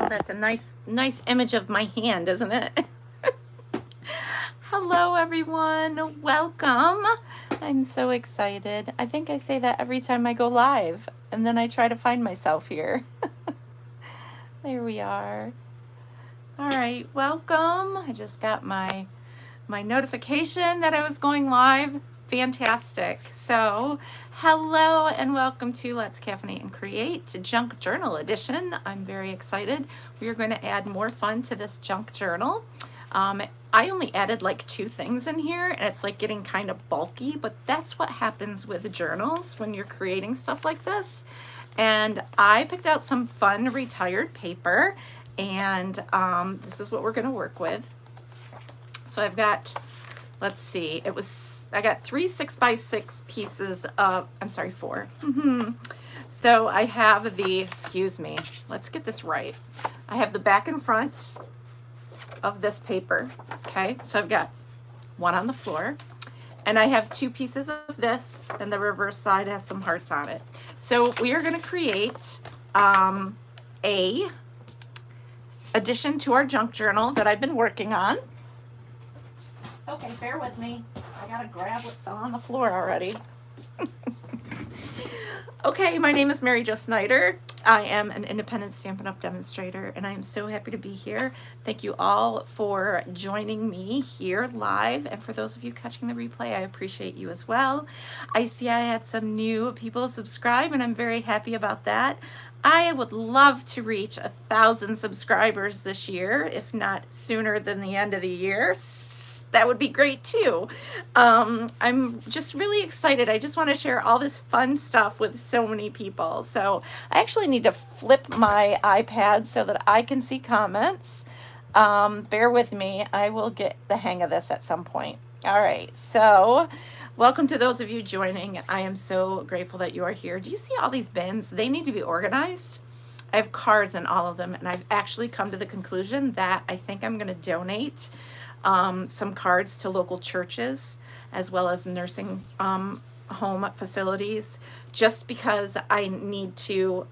That's a nice image of my hand, isn't it? Hello, everyone. Welcome. I'm so excited. I think I say that every time I go live, and then I try to find myself here. There we are. All right, welcome. I just got my notification that I was going live. Fantastic. So, hello and welcome to Let's Caffeinate and Create Junk Journal Edition. I'm very excited. We are going to add more fun to this junk journal. I only added like 2 things in here, and it's like getting kind of bulky, but that's what happens with journals when you're creating stuff like this. And I picked out some fun retired paper, and this is what we're going to work with. So I've got, let's see, I got 3 6x6 pieces of, I'm sorry, 4. So I have excuse me, let's get this right. I have the back and front of this paper, okay? So I've got one on the floor, and I have 2 pieces of this, and the reverse side has some hearts on it. So we are gonna create a addition to our junk journal that I've been working on. Okay, bear with me. I gotta grab what fell on the floor already. Okay, my name is Mary Jo Snyder. I am an independent Stampin' Up! Demonstrator, and I am so happy to be here. Thank you all for joining me here live, and for those of you catching the replay, I appreciate you as well. I see I had some new people subscribe, and I'm very happy about that. I would love to reach 1,000 subscribers this year, if not sooner than the end of the year. That would be great too. I'm just really excited. I just want to share all this fun stuff with so many people. So I actually need to flip my iPad so that I can see comments. Bear with me. I will get the hang of this at some point. All right. So welcome to those of you joining. I am so grateful that you are here. Do you see all these bins? They need to be organized. I have cards in all of them, and I've actually come to the conclusion that I think I'm going to donate some cards to local churches as well as nursing home facilities, just because I need to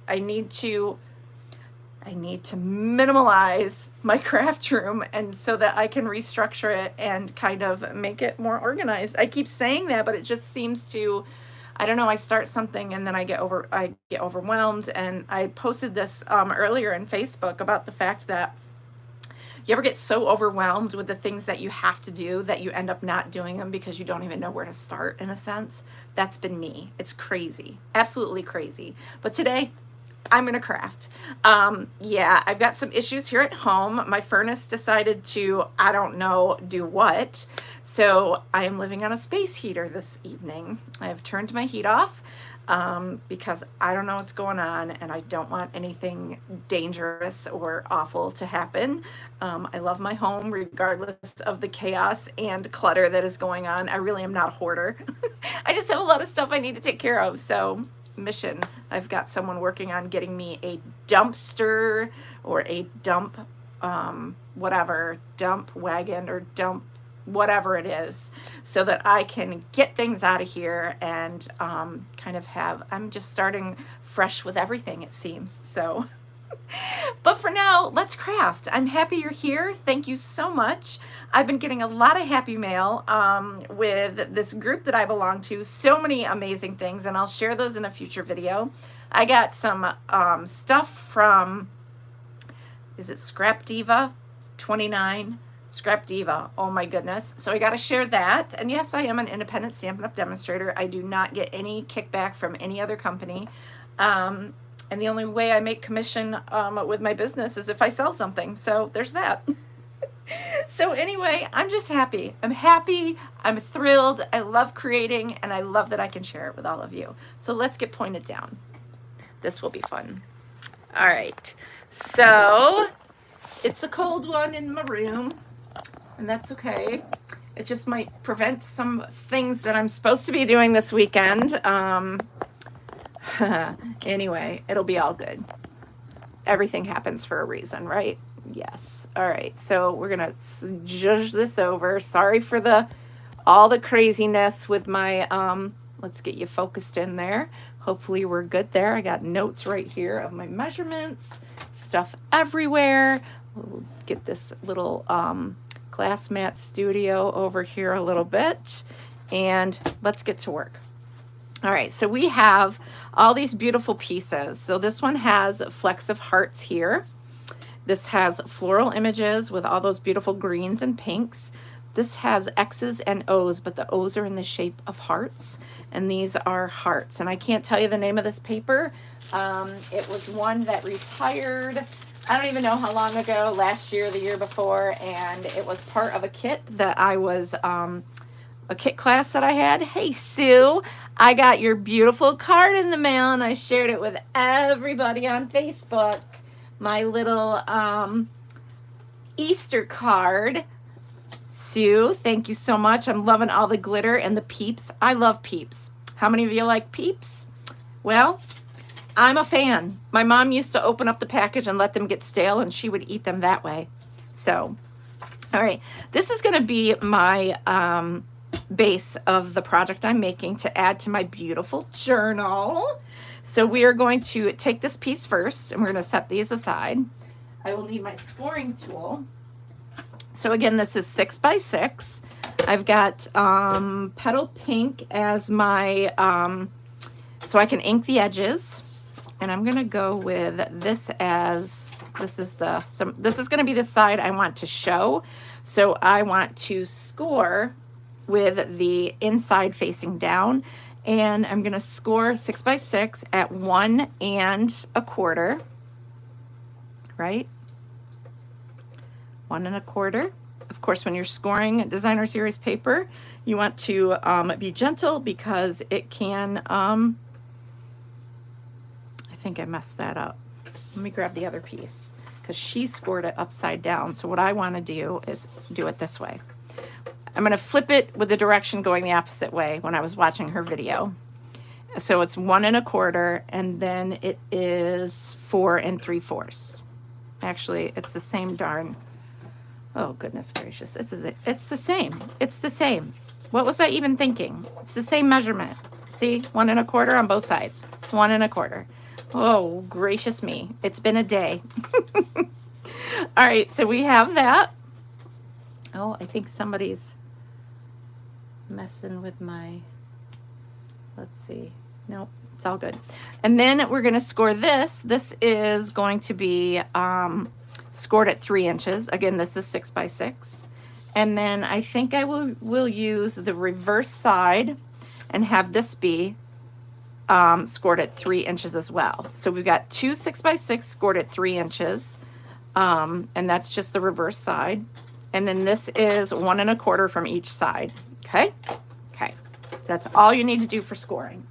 minimalize my craft room, and so that I can restructure it and kind of make it more organized. I keep saying that, but it just seems to, I don't know, I start something and then I get overwhelmed. And I posted this earlier in Facebook about the fact that you ever get so overwhelmed with the things that you have to do that you end up not doing them because you don't even know where to start, in a sense? That's been me. It's crazy, absolutely crazy. But today, I'm gonna craft. Yeah, I've got some issues here at home. My furnace decided to, I don't know, do what. So I am living on a space heater this evening. I have turned my heat off because I don't know what's going on, and I don't want anything dangerous or awful to happen. I love my home regardless of the chaos and clutter that is going on. I really am not a hoarder. I just have a lot of stuff I need to take care of. So mission, I've got someone working on getting me a dumpster or a dump dump wagon or dump whatever it is, so that I can get things out of here and kind of I'm just starting fresh with everything, it seems. So but for now, let's craft. I'm happy you're here. Thank you so much. I've been getting a lot of happy mail with this group that I belong to. So many amazing things, and I'll share those in a future video. I got some stuff from, is it Scrap Diva 29? Scrap Diva, oh my goodness. So I got to share that. And yes, I am an independent Stampin' Up! Demonstrator. I do not get any kickback from any other company. And the only way I make commission with my business is if I sell something. So there's that. So anyway, I'm just happy. I'm happy. I'm thrilled. I love creating, and I love that I can share it with all of you. So let's get pointed down. This will be fun. All right. So it's a cold one in my room, and that's okay. It just might prevent some things that I'm supposed to be doing this weekend. Anyway, it'll be all good. Everything happens for a reason, right? Yes. All right. So we're gonna judge this over. Sorry for all the craziness with my Let's get you focused in there. Hopefully we're good there. I got notes right here of my measurements, stuff everywhere. We'll get this little glass mat studio over here a little bit, and let's get to work. All right, so we have all these beautiful pieces. So this one has flecks of hearts here. This has floral images with all those beautiful greens and pinks. This has X's and O's, but the O's are in the shape of hearts, and these are hearts. And I can't tell you the name of this paper. It was one that retired, I don't even know how long ago, last year, the year before, and it was part of a kit that I was, a kit class that I had. Hey, Sue, I got your beautiful card in the mail, and I shared it with everybody on Facebook. My little Easter card. Sue, thank you so much. I'm loving all the glitter and the peeps. I love peeps. How many of you like peeps? Well, I'm a fan. My mom used to open up the package and let them get stale, and she would eat them that way. So, all right. This is going to be my base of the project I'm making to add to my beautiful journal. So we are going to take this piece first, and we're going to set these aside. I will need my scoring tool. So again, this is 6 by 6. I've got petal pink as my, so I can ink the edges. And I'm going to go with this as, this is going to be the side I want to show. So I want to score with the inside facing down. And I'm going to score 6 by 6 at 1 1/4, right? 1 1/4. Of course, when you're scoring designer series paper, you want to be gentle because it can, I think I messed that up. Let me grab the other piece because she scored it upside down. So what I want to do is do it this way. I'm going to flip it with the direction going the opposite way when I was watching her video. So it's 1 1/4, and then it is 4 3/4. Actually, it's the same darn. Oh, goodness gracious. It's the same. It's the same. What was I even thinking? It's the same measurement. See, 1 1/4 on both sides. 1 1/4. Oh, gracious me. It's been a day. All right, so we have that. Oh, I think somebody's messing with my, let's see. Nope, it's all good. And then we're going to score this. This is going to be scored at 3 inches. Again, this is 6 by 6. And then I think I will use the reverse side and have this be scored at 3 inches as well. So we've got 2 6 by 6 scored at 3 inches. And that's just the reverse side. And then this is 1 1/4 from each side. Okay. Okay. That's all you need to do for scoring.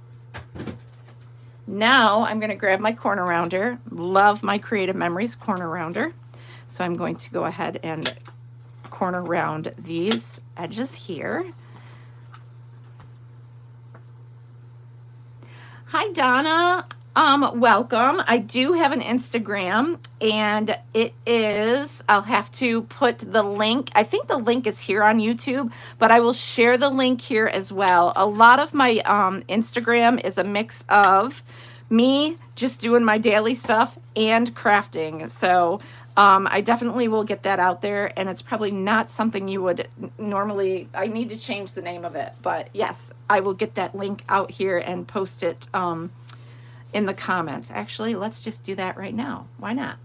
Now I'm going to grab my corner rounder. Love my Creative Memories corner rounder. So I'm going to go ahead and corner round these edges here. Hi, Donna. Welcome. I do have an Instagram, and it is, I'll have to put the link. I think the link is here on YouTube, but I will share the link here as well. A lot of my Instagram is a mix of me just doing my daily stuff and crafting. So I definitely will get that out there, and it's probably not something you would normally, I need to change the name of it, but yes, I will get that link out here and post it in the comments. Actually, let's just do that right now. Why not?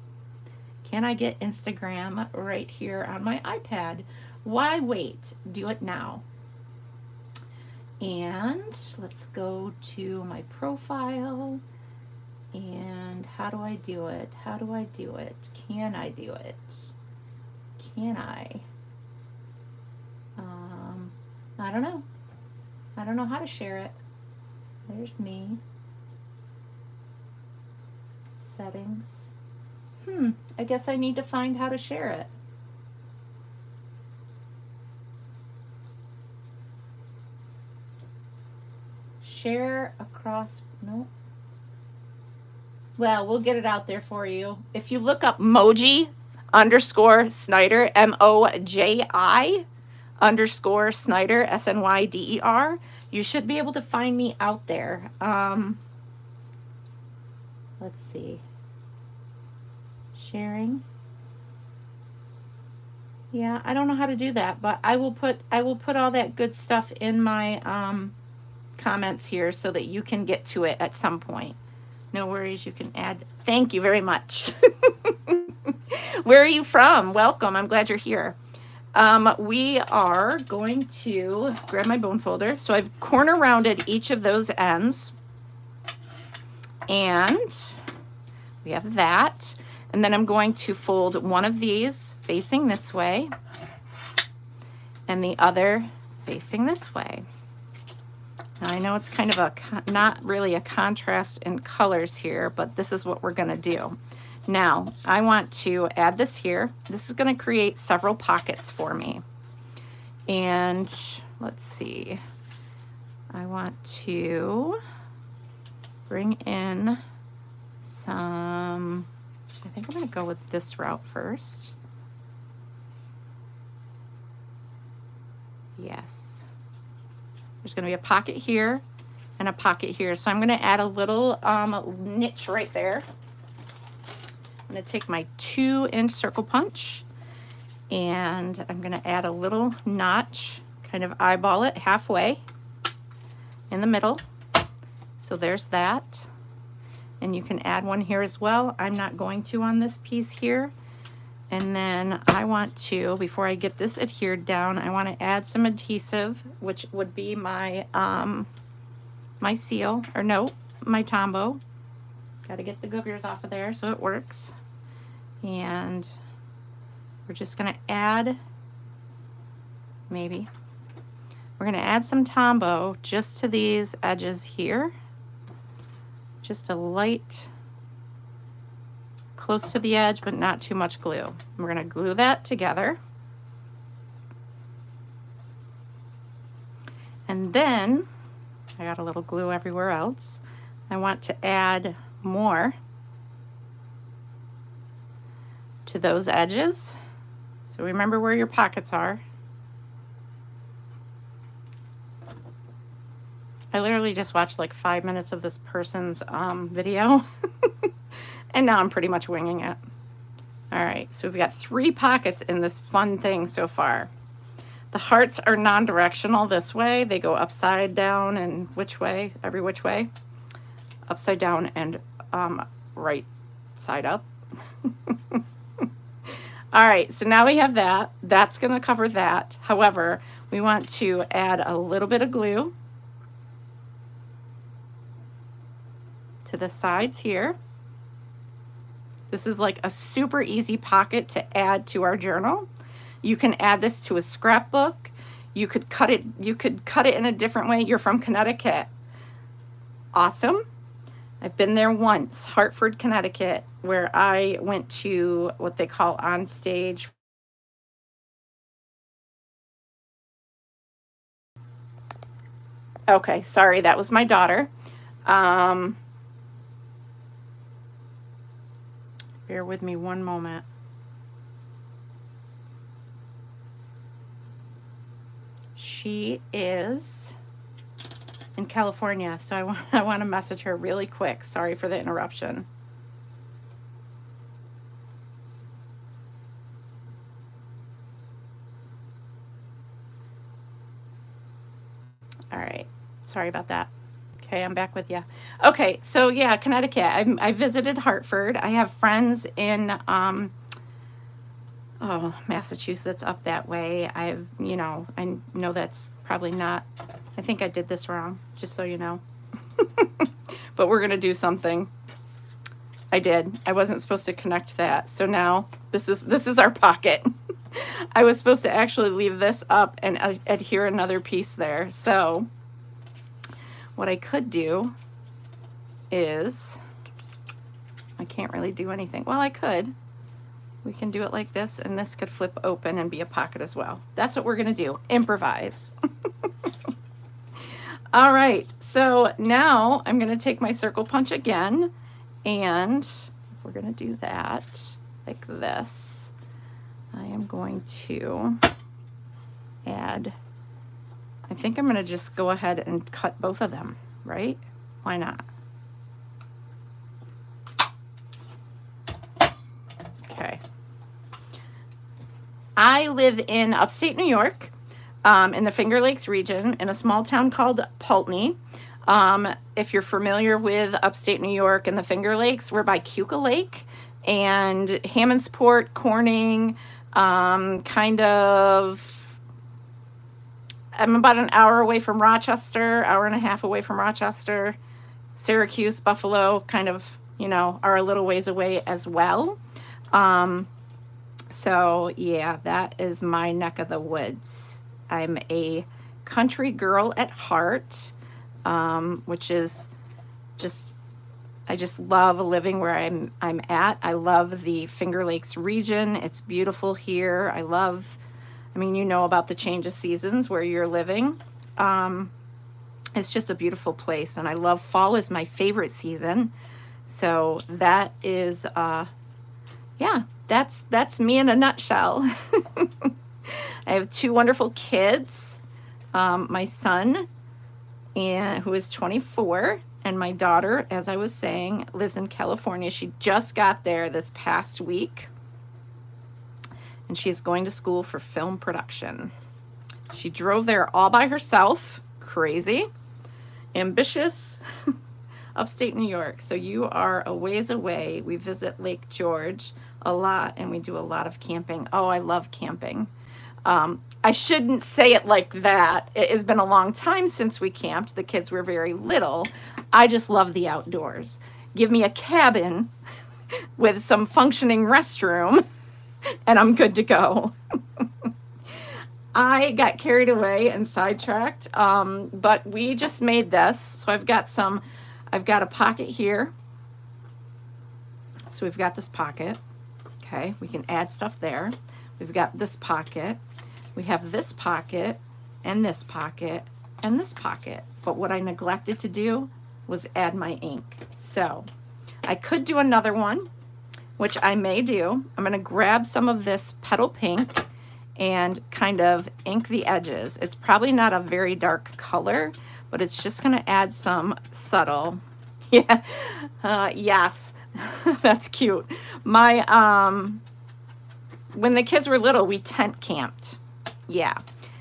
Can I get Instagram right here on my iPad? Why wait? Do it now. And let's go to my profile. And how do I do it? How do I do it? Can I do it? Can I? I don't know. I don't know how to share it. There's me. Settings. I guess I need to find how to share it. Share across, nope. Well, we'll get it out there for you. If you look up Moji _ Snyder, MOJI _ Snyder, SNYDER, You should be able to find me out there. Let's see. Sharing. Yeah, I don't know how to do that, but I will put all that good stuff in my comments here so that you can get to it at some point. No worries, you can add. Thank you very much. Where are you from? Welcome. I'm glad you're here. We are going to grab my bone folder. So I've corner rounded each of those ends. And we have that. And then I'm going to fold one of these facing this way and the other facing this way. Now I know it's kind of a, not really a contrast in colors here, but this is what we're gonna do. Now, I want to add this here. This is gonna create several pockets for me. And let's see, I want to bring in some, I think I'm gonna go with this route first. Yes. There's going to be a pocket here and a pocket here. So I'm going to add a little niche right there. I'm going to take my 2-inch circle punch and I'm going to add a little notch, kind of eyeball it halfway in the middle. So there's that. And you can add one here as well. I'm not going to on this piece here. And then I want to, before I get this adhered down, I want to add some adhesive, which would be my my seal, or no, my Tombow. Got to get the goobers off of there so it works. And we're just going to add, maybe, we're going to add some Tombow just to these edges here. Just a light, close to the edge, but not too much glue. We're going to glue that together. And then, I got a little glue everywhere else. I want to add more to those edges. So remember where your pockets are. I literally just watched like 5 minutes of this person's video. And now I'm pretty much winging it. All right, so we've got 3 pockets in this fun thing so far. The hearts are non-directional this way. They go upside down and which way? Every which way. Upside down and right side up. All right, so now we have that. That's gonna cover that. However, we want to add a little bit of glue to the sides here. This is like a super easy pocket to add to our journal. You can add this to a scrapbook. You could cut it in a different way. You're from Connecticut. Awesome. I've been there once, Hartford, Connecticut, where I went to what they call on stage. Okay, sorry, that was my daughter. Bear with me one moment. She is in California, so I want to message her really quick. Sorry for the interruption. All right, sorry about that. Okay, I'm back with you. Okay, so yeah, Connecticut. I visited Hartford. I have friends in Massachusetts, up that way. I know that's probably not, I think I did this wrong, just so you know. But we're gonna do something. I did. I wasn't supposed to connect that. So now this is our pocket. I was supposed to actually leave this up and adhere another piece there. So what I could do is, I can't really do anything. Well, I could. We can do it like this, and this could flip open and be a pocket as well. That's what we're gonna do, improvise. All right, so now I'm gonna take my circle punch again, and we're gonna do that like this. I am going to add I think I'm going to just go ahead and cut both of them, right? Why not? Okay. I live in upstate New York, in the Finger Lakes region, in a small town called Pulteney. If you're familiar with upstate New York and the Finger Lakes, we're by Keuka Lake and Hammondsport, Corning, kind of, I'm about an hour away from Rochester, hour and a half away from Rochester. Syracuse, Buffalo, kind of, you know, are a little ways away as well. So yeah, that is my neck of the woods. I'm a country girl at heart, which is just, I just love living where I'm at. I love the Finger Lakes region. It's beautiful here. I mean, you know about the change of seasons where you're living. It's just a beautiful place, and I love fall is my favorite season. So that is, yeah, that's me in a nutshell. I have two wonderful kids. My son, who is 24, and my daughter, as I was saying, lives in California. She just got there this past week, and she's going to school for film production. She drove there all by herself. Crazy, ambitious. Upstate New York. So you are a ways away. We visit Lake George a lot, and we do a lot of camping. Oh, I love camping. I shouldn't say it like that. It has been a long time since we camped. The kids were very little. I just love the outdoors. Give me a cabin with some functioning restroom, and I'm good to go. I got carried away and sidetracked, but we just made this. So I've got a pocket here. So we've got this pocket. Okay, we can add stuff there. We've got this pocket. We have this pocket and this pocket and this pocket. But what I neglected to do was add my ink. So I could do another one, which I may do. I'm going to grab some of this petal pink and kind of ink the edges. It's probably not a very dark color, but it's just going to add some subtle. Yeah, yes, that's cute. My, when the kids were little, we tent camped. Yeah,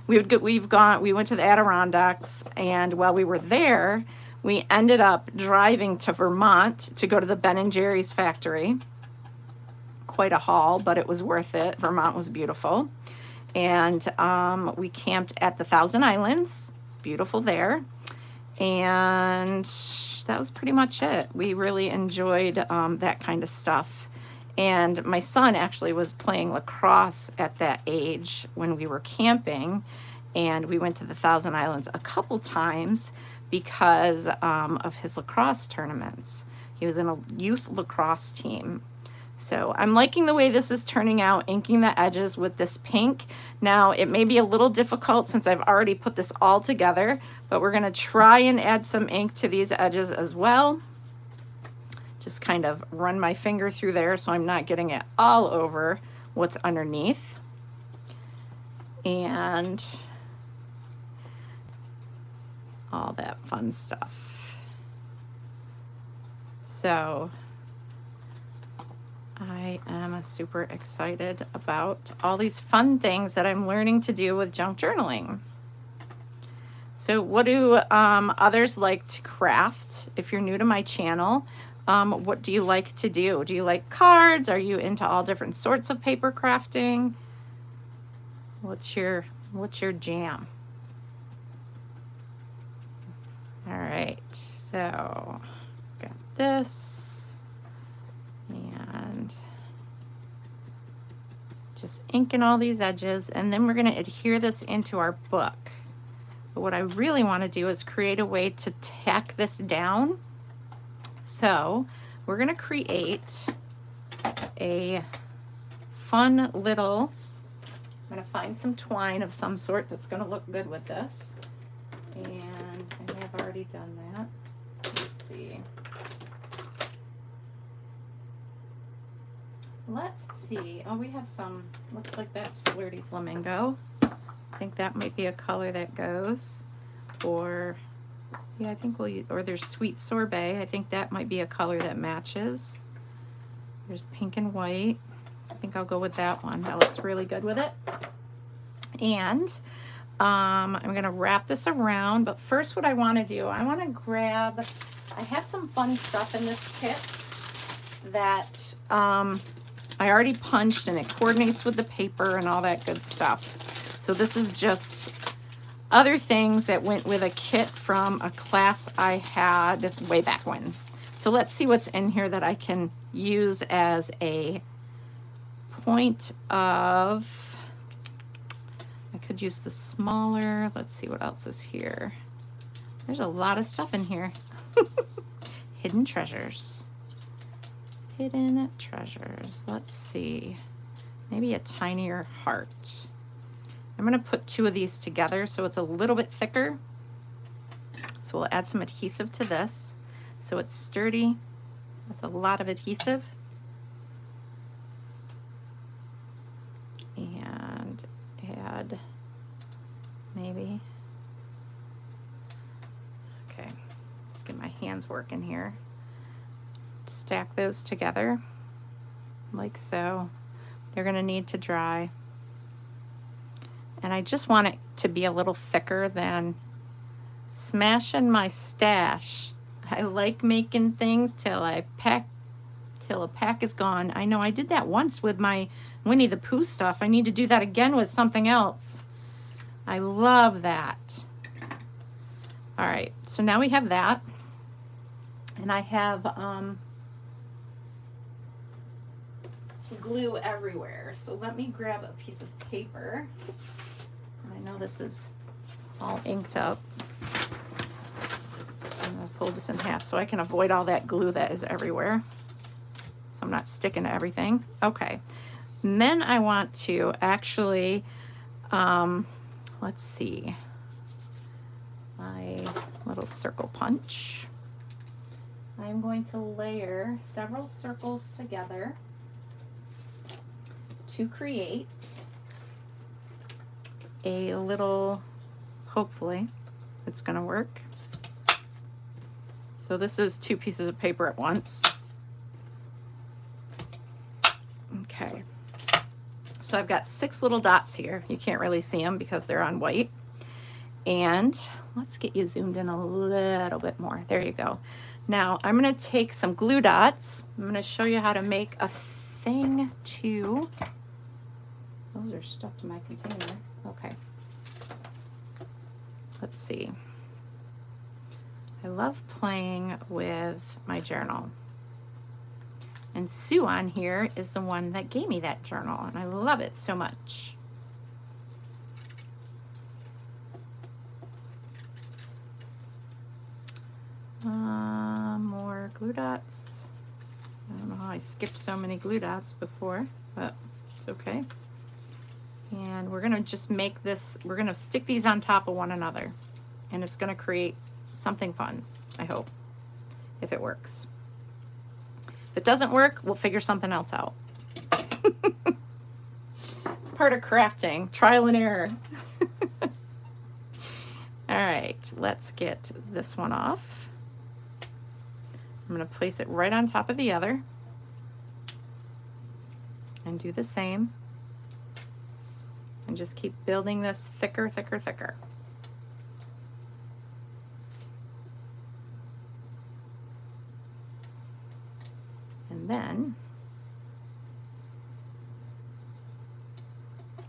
we went to the Adirondacks, and while we were there, we ended up driving to Vermont to go to the Ben & Jerry's factory. Quite a haul, but it was worth it. Vermont was beautiful. And we camped at the Thousand Islands. It's beautiful there. And that was pretty much it. We really enjoyed that kind of stuff. And my son actually was playing lacrosse at that age when we were camping. And we went to the Thousand Islands a couple times because of his lacrosse tournaments. He was in a youth lacrosse team. So I'm liking the way this is turning out, inking the edges with this pink. Now, it may be a little difficult since I've already put this all together, but we're gonna try and add some ink to these edges as well. Just kind of run my finger through there so I'm not getting it all over what's underneath. And all that fun stuff. So I am super excited about all these fun things that I'm learning to do with junk journaling. So what do others like to craft? If you're new to my channel, what do you like to do? Do you like cards? Are you into all different sorts of paper crafting? What's your jam? All right, so got this. And just inking all these edges, and then we're going to adhere this into our book. But what I really want to do is create a way to tack this down. So we're going to create a fun little, I'm going to find some twine of some sort that's going to look good with this. And I may have already done that. Let's see. Let's see. Oh, we have some, looks like that's Flirty Flamingo. I think that might be a color that goes. Or, yeah, I think we'll use, or there's sweet sorbet. I think that might be a color that matches. There's pink and white. I think I'll go with that one. That looks really good with it. And I'm gonna wrap this around, but first what I wanna do, I wanna grab, I have some fun stuff in this kit that I already punched, and it coordinates with the paper and all that good stuff. So this is just other things that went with a kit from a class I had way back when. So let's see what's in here that I can use as a point of, I could use the smaller, let's see what else is here. There's a lot of stuff in here. Hidden treasures. Hidden treasures. Let's see. Maybe a tinier heart. I'm going to put two of these together so it's a little bit thicker. So we'll add some adhesive to this so it's sturdy. That's a lot of adhesive. And add maybe. Okay, let's get my hands working here. Stack those together like so. They're going to need to dry. And I just want it to be a little thicker than smashing my stash. I like making things till a pack is gone. I know I did that once with my Winnie the Pooh stuff. I need to do that again with something else. I love that. All right, so now we have that. And I have glue everywhere. So let me grab a piece of paper. I know this is all inked up. I'm gonna fold this in half so I can avoid all that glue that is everywhere. So I'm not sticking to everything. Okay. And then I want to actually, let's see, my little circle punch. I'm going to layer several circles together to create a little, hopefully it's gonna work. So this is two pieces of paper at once. Okay, so I've got 6 little dots here. You can't really see them because they're on white. And let's get you zoomed in a little bit more. There you go. Now I'm gonna take some glue dots. I'm gonna show you how to make a thing to, those are stuffed in my container. Okay. Let's see. I love playing with my journal. And Sue on here is the one that gave me that journal, and I love it so much. More glue dots. I don't know how I skipped so many glue dots before, but it's okay. And we're gonna just make this, we're gonna stick these on top of one another, and it's gonna create something fun, I hope, if it works. If it doesn't work, we'll figure something else out. It's part of crafting, trial and error. All right, let's get this one off. I'm gonna place it right on top of the other and do the same. And just keep building this thicker, thicker, thicker. And then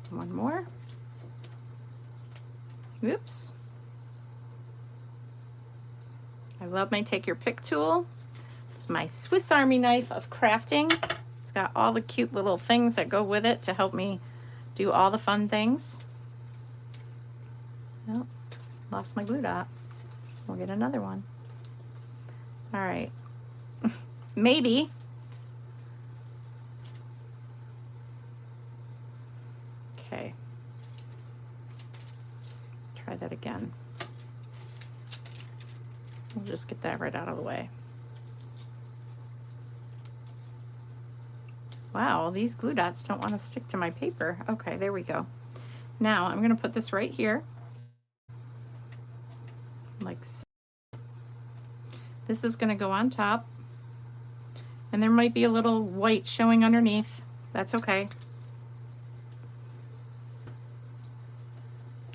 one more. Oops. I love my Take Your Pick tool. It's my Swiss Army knife of crafting. It's got all the cute little things that go with it to help me do all the fun things. Oh, lost my glue dot. We'll get another one. All right. Maybe. Okay. Try that again. We'll just get that right out of the way. Wow, these glue dots don't want to stick to my paper. Okay, there we go. Now I'm going to put this right here, like so. This is going to go on top, and there might be a little white showing underneath. That's okay.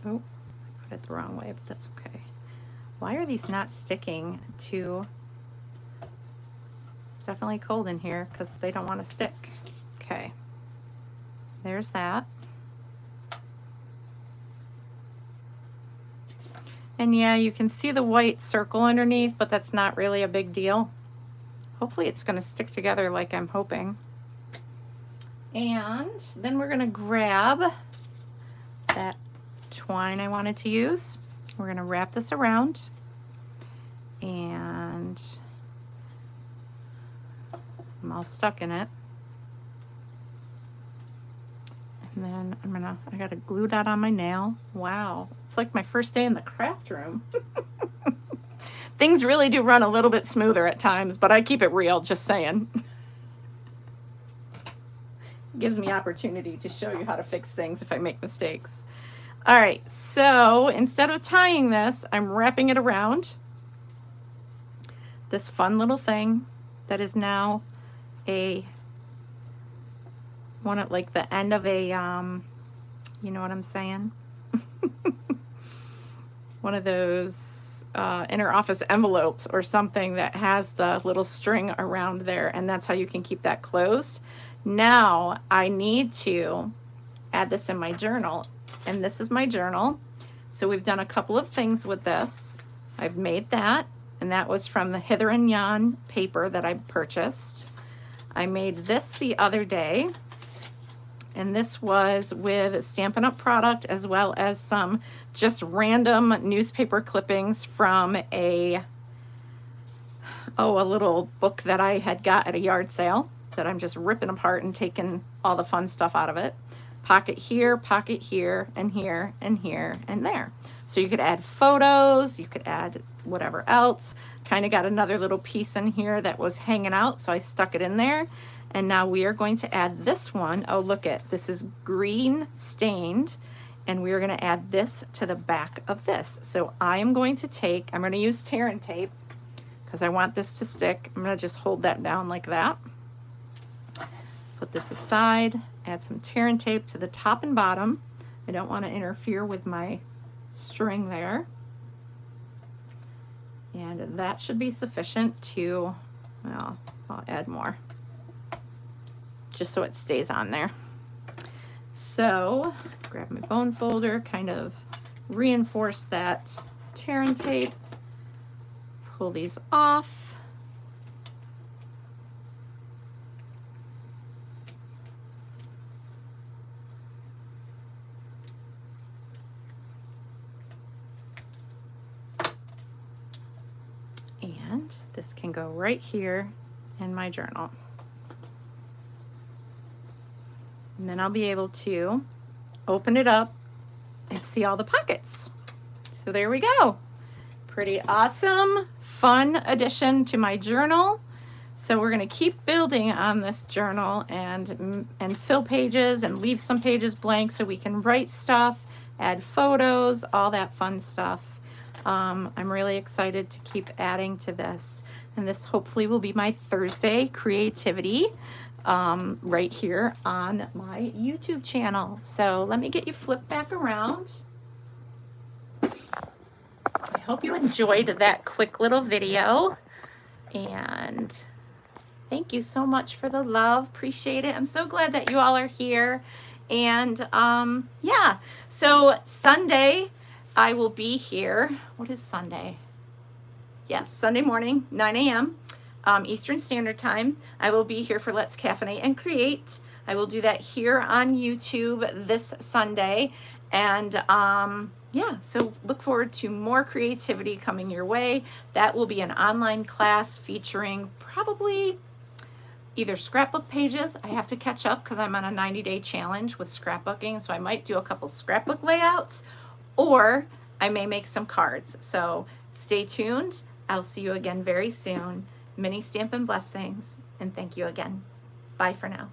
Oh, I put it the wrong way, but that's okay. Why are these not sticking to... It's definitely cold in here because they don't want to stick. Okay, there's that. And yeah, you can see the white circle underneath, but that's not really a big deal. Hopefully it's going to stick together like I'm hoping. And then we're going to grab that twine I wanted to use. We're going to wrap this around, and I'm all stuck in it. And then I got a glue dot on my nail. Wow, it's like my first day in the craft room. Things really do run a little bit smoother at times, but I keep it real, just saying. It gives me opportunity to show you how to fix things if I make mistakes. All right, so instead of tying this, I'm wrapping it around this fun little thing that is now one at like the end of a, you know what I'm saying? One of those inner office envelopes or something that has the little string around there, and that's how you can keep that closed. Now I need to add this in my journal, and this is my journal. So we've done a couple of things with this. I've made that, and that was from the Hither and Yon paper that I purchased. I made this the other day, and this was with Stampin' Up! Product, as well as some just random newspaper clippings from a little book that I had got at a yard sale that I'm just ripping apart and taking all the fun stuff out of it. Pocket here, and here, and here, and there. So you could add photos, you could add whatever else. Kind of got another little piece in here that was hanging out, so I stuck it in there. And now we are going to add this one. Oh, look at this, is green stained, and we are going to add this to the back of this. So I am going to I'm going to use tear and tape because I want this to stick. I'm going to just hold that down like that. Put this aside, add some tear and tape to the top and bottom. I don't want to interfere with my string there. And that should be sufficient to, well, I'll add more, just so it stays on there. So grab my bone folder, kind of reinforce that tear and tape, pull these off. And this can go right here in my journal. And then I'll be able to open it up and see all the pockets. So there we go. Pretty awesome, fun addition to my journal. So we're going to keep building on this journal and fill pages and leave some pages blank so we can write stuff, add photos, all that fun stuff. I'm really excited to keep adding to this, and this hopefully will be my Thursday creativity right here on my YouTube channel. So let me get you flipped back around. I hope you enjoyed that quick little video, and thank you so much for the love. Appreciate it. I'm so glad that you all are here. And yeah, so Sunday I will be here. What is Sunday? Yes, Sunday morning, 9 a.m. Eastern Standard Time. I will be here for Let's Caffeinate and Create. I will do that here on YouTube this Sunday. And yeah, so look forward to more creativity coming your way. That will be an online class featuring probably either scrapbook pages. I have to catch up because I'm on a 90-day challenge with scrapbooking, so I might do a couple scrapbook layouts, or I may make some cards. So stay tuned. I'll see you again very soon. Many Stampin' Blessings, and thank you again. Bye for now.